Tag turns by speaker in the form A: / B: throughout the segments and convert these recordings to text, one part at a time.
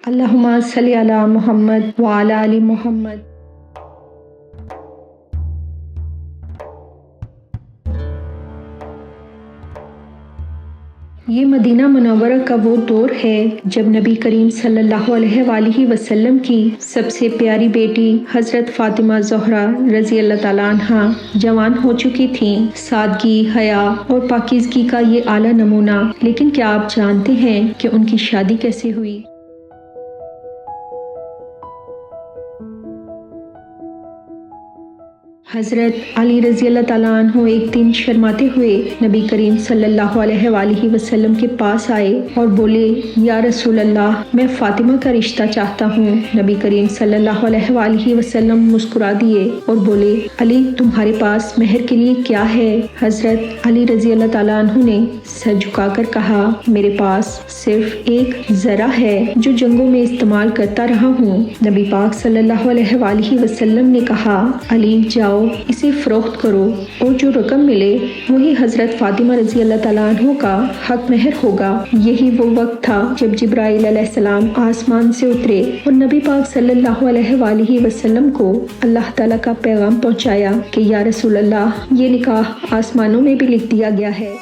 A: اللہم صلی علی محمد وعلی آل محمد۔ یہ مدینہ منورہ کا وہ دور ہے جب نبی کریم صلی اللہ علیہ وآلہ وسلم کی سب سے پیاری بیٹی حضرت فاطمہ زہرا رضی اللہ تعالیٰ عنہا جوان ہو چکی تھیں۔ سادگی، حیا اور پاکیزگی کا یہ اعلیٰ نمونہ۔ لیکن کیا آپ جانتے ہیں کہ ان کی شادی کیسے ہوئی؟ حضرت علی رضی اللہ تعالیٰ عنہ ایک دن شرماتے ہوئے نبی کریم صلی اللہ علیہ وآلہ وسلم کے پاس آئے اور بولے، یا رسول اللہ، میں فاطمہ کا رشتہ چاہتا ہوں۔ نبی کریم صلی اللہ علیہ وآلہ وسلم مسکرا دیے اور بولے، علی، تمہارے پاس مہر کے لیے کیا ہے؟ حضرت علی رضی اللہ تعالیٰ عنہ نے سر جھکا کر کہا، میرے پاس صرف ایک ذرہ ہے جو جنگوں میں استعمال کرتا رہا ہوں۔ نبی پاک صلی اللہ علیہ وآلہ وسلم نے کہا، علی، جاؤ اسے فروخت کرو اور جو رقم ملے وہی حضرت فاطمہ رضی اللہ تعالیٰ عنہ کا حق مہر ہوگا۔ یہی وہ وقت تھا جب جبرائیل علیہ السلام آسمان سے اترے اور نبی پاک صلی اللہ علیہ وآلہ وسلم کو اللہ تعالیٰ کا پیغام پہنچایا کہ یا رسول اللہ، یہ نکاح آسمانوں میں بھی لکھ دیا گیا ہے۔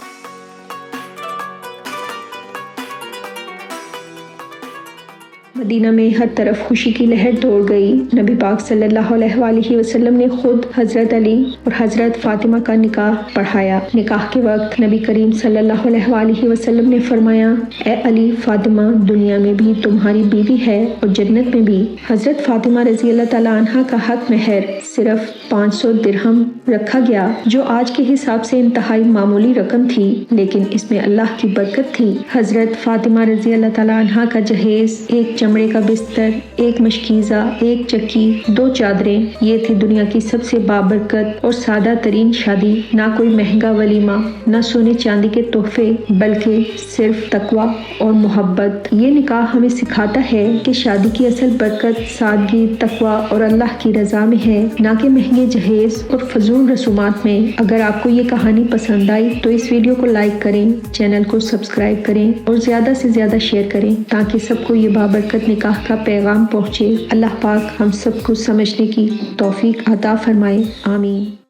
A: مدینہ میں ہر طرف خوشی کی لہر دوڑ گئی۔ نبی پاک صلی اللہ علیہ وآلہ وسلم نے خود حضرت علی اور حضرت فاطمہ کا نکاح پڑھایا۔ نکاح کے وقت نبی کریم صلی اللہ علیہ وآلہ وسلم نے فرمایا، اے علی، فاطمہ دنیا میں بھی تمہاری بیوی ہے اور جنت میں بھی۔ حضرت فاطمہ رضی اللہ تعالیٰ عنہا کا حق مہر صرف 500 درہم رکھا گیا، جو آج کے حساب سے انتہائی معمولی رقم تھی، لیکن اس میں اللہ کی برکت تھی۔ حضرت فاطمہ رضی اللہ تعالیٰ عنہا کا جہیز ایک چمڑے کا بستر، ایک مشکیزہ، ایک چکی، 2 چادریں، یہ تھی دنیا کی سب سے بابرکت اور سادہ ترین شادی۔ نہ کوئی مہنگا ولیمہ، نہ سونے چاندی کے تحفے، بلکہ صرف تقویٰ اور محبت۔ یہ نکاح ہمیں سکھاتا ہے کہ شادی کی اصل برکت سادگی، تقویٰ اور اللہ کی رضا میں ہے، نہ کہ مہنگے جہیز اور فضول رسومات میں۔ اگر آپ کو یہ کہانی پسند آئی تو اس ویڈیو کو لائک کریں، چینل کو سبسکرائب کریں اور زیادہ سے زیادہ شیئر کریں تاکہ سب کو یہ بابرکت نکاح کا پیغام پہنچے۔ اللہ پاک ہم سب کو سمجھنے کی توفیق عطا فرمائے، آمین۔